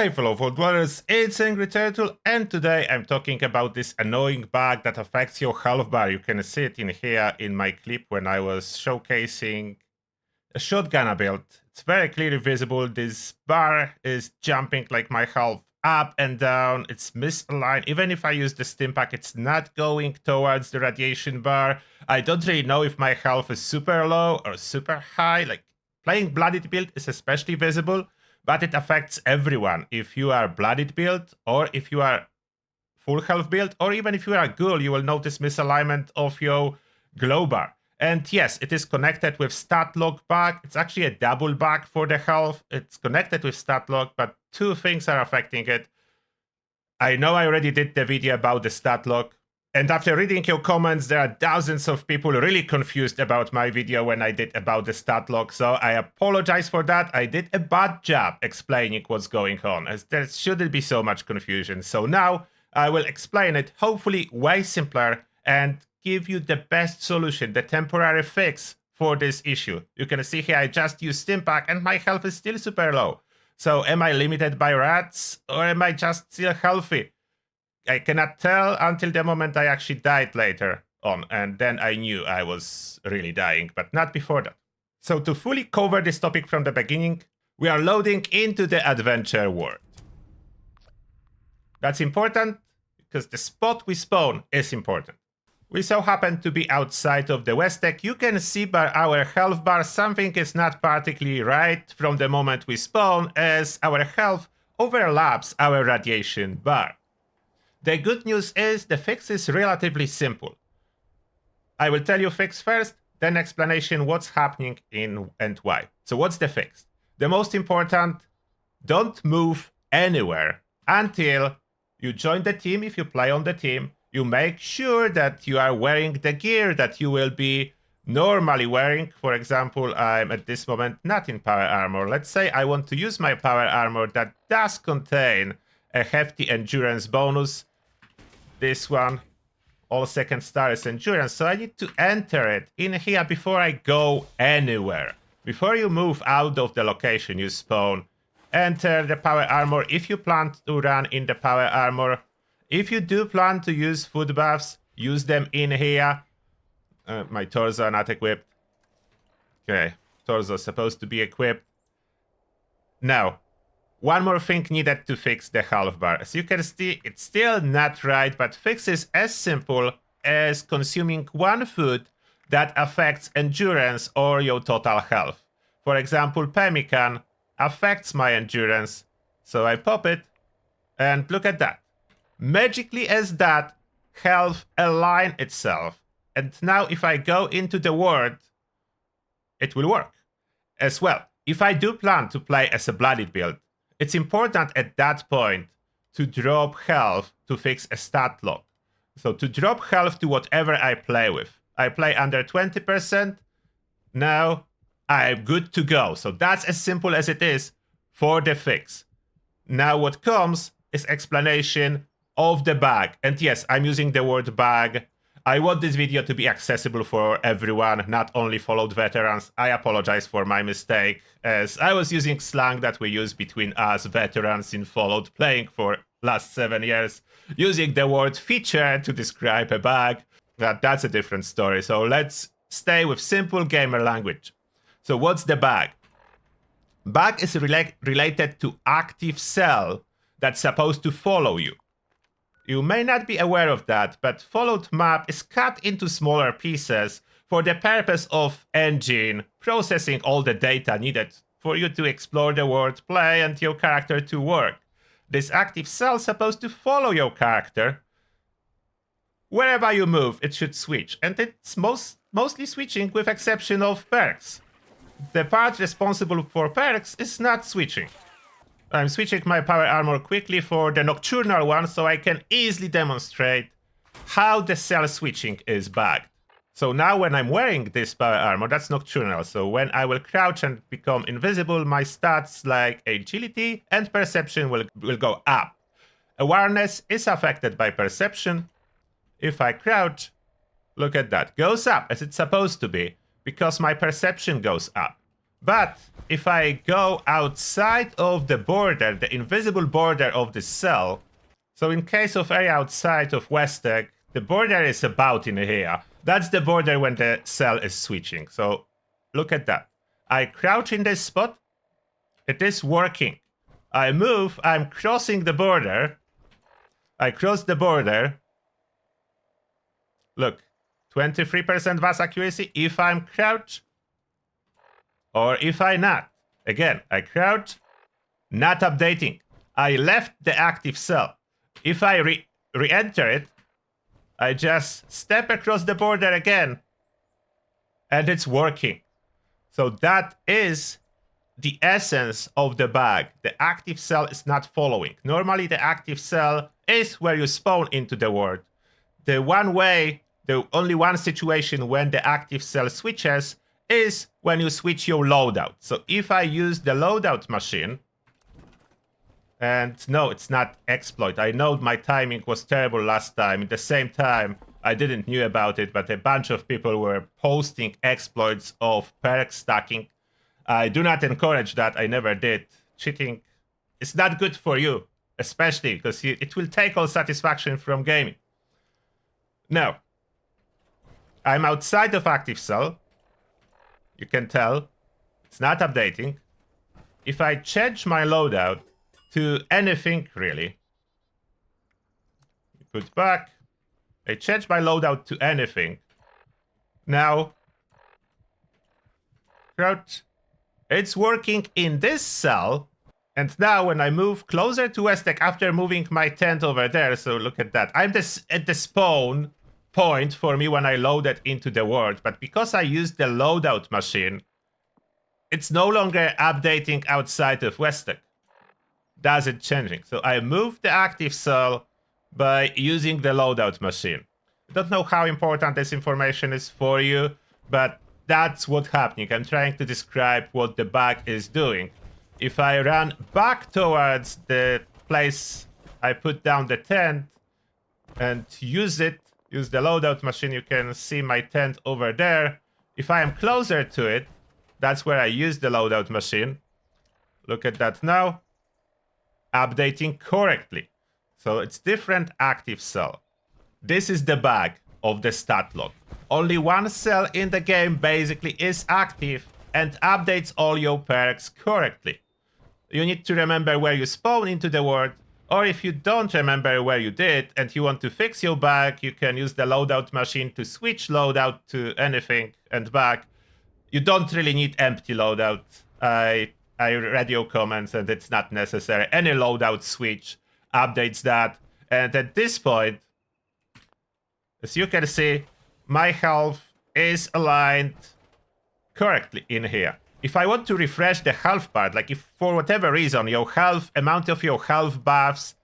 Hey fellow Vault Dwellers, it's Angry Turtle, and today I'm talking about this annoying bug that affects your health bar. You can see it in here in my clip when I was showcasing a shotgun build. It's very clearly visible. This bar is jumping like my health up and down. It's misaligned. Even if I use the stim pack, it's not going towards the radiation bar. I don't really know if my health is super low or super high. Like playing bloodied build is especially visible. But it affects everyone. If you are bloodied build, or if you are full health build, or even if you are a ghoul, you will notice misalignment of your glow bar. And yes, it is connected with stat log bug. It's actually a double bug for the health. It's connected with stat log, but two things are affecting it. I know I already did the video about the stat log. And after reading your comments, there are thousands of people really confused about my video when I did about the stat log, so I apologize for that. I did a bad job explaining what's going on, as there shouldn't be so much confusion. So now I will explain it, hopefully way simpler, and give you the best solution, the temporary fix for this issue. You can see here I just used stim pack and my health is still super low. So am I limited by rats, or am I just still healthy? I cannot tell until the moment I actually died later on, and then I knew I was really dying, but not before that. So to fully cover this topic from the beginning, we are loading into the adventure world. That's important because the spot we spawn is important. We so happen to be outside of the West Tech. You can see by our health bar something is not particularly right from the moment we spawn, as our health overlaps our radiation bar. The good news is the fix is relatively simple. I will tell you fix first, then explanation what's happening in and why. So what's the fix? The most important, don't move anywhere until you join the team. If you play on the team, you make sure that you are wearing the gear that you will be normally wearing. For example, I'm at this moment not in power armor. Let's say I want to use my power armor that does contain a hefty endurance bonus. This one, all second star is endurance, so I need to enter it in here before I go anywhere. Before you move out of the location you spawn, enter the power armor if you plan to run in the power armor. If you do plan to use food buffs, use them in here. My torso not equipped. Okay, torso supposed to be equipped. Now, one more thing needed to fix the health bar. As you can see, it's still not right, but fix is as simple as consuming one food that affects endurance or your total health. For example, pemmican affects my endurance, so I pop it, and look at that. Magically as that, health align itself. And now if I go into the world, it will work as well. If I do plan to play as a bloodied build, it's important at that point to drop health to fix a stat log. So to drop health to whatever I play with. I play under 20%. Now I'm good to go. So that's as simple as it is for the fix. Now what comes is explanation of the bug. And yes, I'm using the word bug. I want this video to be accessible for everyone, not only followed veterans. I apologize for my mistake, as I was using slang that we use between us veterans in followed playing for last 7 years, using the word feature to describe a bug. That's a different story, so let's stay with simple gamer language. So what's the bug? Bug is related to active cell that's supposed to follow you. You may not be aware of that, but followed map is cut into smaller pieces for the purpose of engine processing all the data needed for you to explore the world, play, and your character to work. This active cell is supposed to follow your character. Wherever you move, it should switch, and it's mostly switching with exception of perks. The part responsible for perks is not switching. I'm switching my power armor quickly for the nocturnal one so I can easily demonstrate how the cell switching is bugged. So now when I'm wearing this power armor, that's nocturnal, so when I will crouch and become invisible, my stats like agility and perception will go up. Awareness is affected by perception. If I crouch, look at that, goes up as it's supposed to be, because my perception goes up. But if I go outside of the border, the invisible border of the cell, so in case of area outside of Westek, the border is about in here. That's the border when the cell is switching. So look at that. I crouch in this spot. It is working. I move, I'm crossing the border. I cross the border. Look, 23% VAS accuracy if I'm crouched or if I not. Again, I crouch, not updating. I left the active cell. If I re-enter it, I just step across the border again and it's working. So that is the essence of the bug. The active cell is not following. Normally the active cell is where you spawn into the world. The only one situation when the active cell switches is when you switch your loadout. So if I use the loadout machine, and no, it's not exploit. I know my timing was terrible last time. At the same time, I didn't knew about it, but a bunch of people were posting exploits of perk stacking. I do not encourage that. I never did. Cheating is not good for you, especially because it will take all satisfaction from gaming. Now, I'm outside of active cell. You can tell it's not updating. If I change my loadout to anything really, put back. I change my loadout to anything. Now, crouch. It's working in this cell. And now when I move closer to Westek after moving my tent over there, so look at that. I'm at the spawn point for me when I loaded into the world. But because I used the loadout machine, it's no longer updating outside of Westek. Does it changing? So I moved the active cell by using the loadout machine. I don't know how important this information is for you, but that's what's happening. I'm trying to describe what the bug is doing. If I run back towards the place I put down the tent and use the loadout machine, you can see my tent over there. If I am closer to it, that's where I use the loadout machine. Look at that now. Updating correctly. So it's different active cell. This is the bug of the stat log. Only one cell in the game basically is active and updates all your perks correctly. You need to remember where you spawn into the world, or if you don't remember where you did and you want to fix your bug, you can use the loadout machine to switch loadout to anything and back. You don't really need empty loadout. I read your comments and it's not necessary. Any loadout switch updates that. And at this point, as you can see, my health is aligned correctly in here. If I want to refresh the health part, like if for whatever reason your health, amount of your health buffs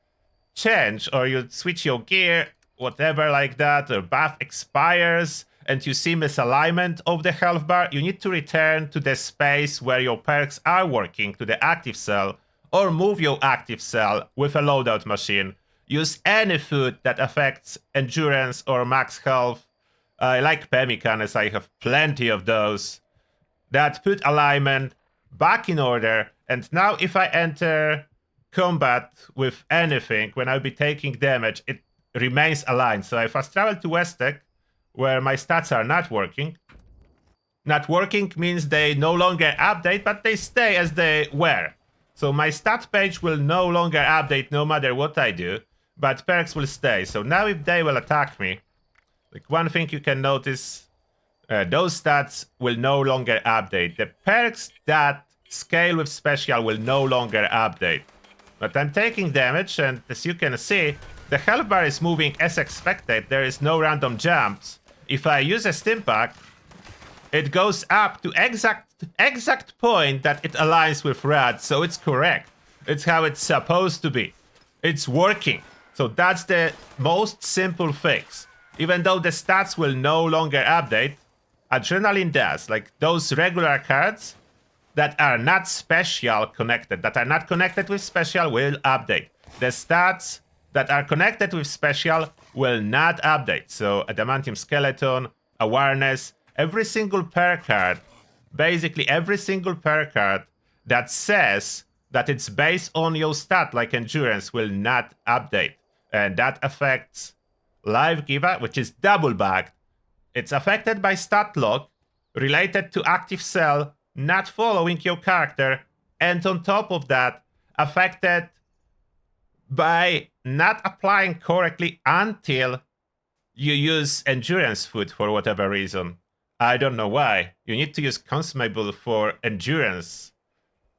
change, or you switch your gear, whatever like that, or buff expires, and you see misalignment of the health bar, you need to return to the space where your perks are working, to the active cell, or move your active cell with a loadout machine. Use any food that affects endurance or max health. I like pemmican, as I have plenty of those. That put alignment back in order, and now if I enter combat with anything, when I'll be taking damage, it remains aligned. So I fast travel to Westek, where my stats are not working. Not working means they no longer update, but they stay as they were. So my stat page will no longer update no matter what I do, but perks will stay. So now if they will attack me, like one thing you can notice, those stats will no longer update. The perks that scale with special will no longer update. But I'm taking damage, and as you can see, the health bar is moving as expected. There is no random jumps. If I use a stim pack, it goes up to exact point that it aligns with rad, so it's correct. It's how it's supposed to be. It's working. So that's the most simple fix. Even though the stats will no longer update, Adrenaline does. Like those regular cards that are not special connected, that are not connected with special, will update. The stats that are connected with special will not update. So Adamantium Skeleton, Awareness, every single perk card basically every single perk card that says that it's based on your stat, like endurance, will not update. And that affects Life Giver, which is double bagged. It's affected by stat lock, related to active cell, not following your character, and on top of that, affected by not applying correctly until you use endurance food for whatever reason. I don't know why. You need to use consumable for endurance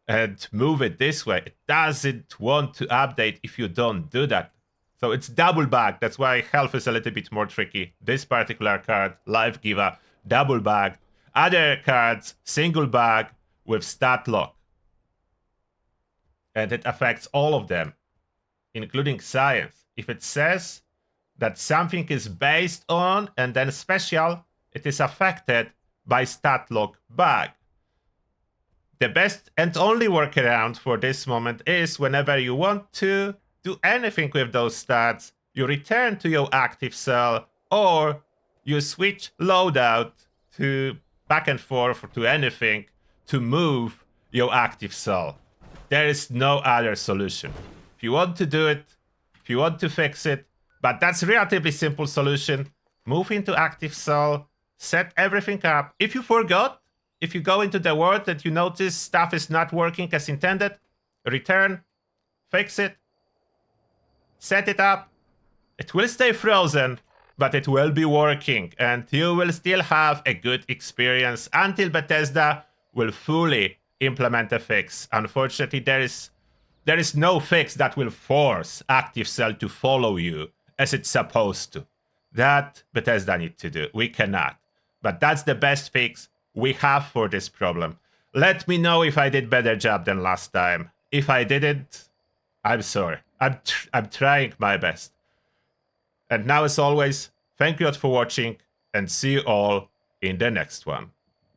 and move it this way. It doesn't want to update if you don't do that. So it's double bag. That's why health is a little bit more tricky. This particular card, Life Giver, double bag. Other cards, single bag with stat lock. And it affects all of them, including science. If it says that something is based on and then special, it is affected by stat lock bag. The best and only workaround for this moment is whenever you want to do anything with those stats, you return to your active cell or you switch loadout to back and forth to anything to move your active cell. There is no other solution. If you want to do it, if you want to fix it, but that's a relatively simple solution. Move into active cell, set everything up. If you forgot, if you go into the world and you notice stuff is not working as intended, return, fix it, set it up. It will stay frozen, but it will be working, and you will still have a good experience until Bethesda will fully implement a fix. Unfortunately, there is no fix that will force active cell to follow you as it's supposed to. That Bethesda need to do. We cannot. But that's the best fix we have for this problem. Let me know if I did better job than last time. If I didn't, I'm sorry. I'm trying my best. And now, as always, thank you all for watching, and see you all in the next one.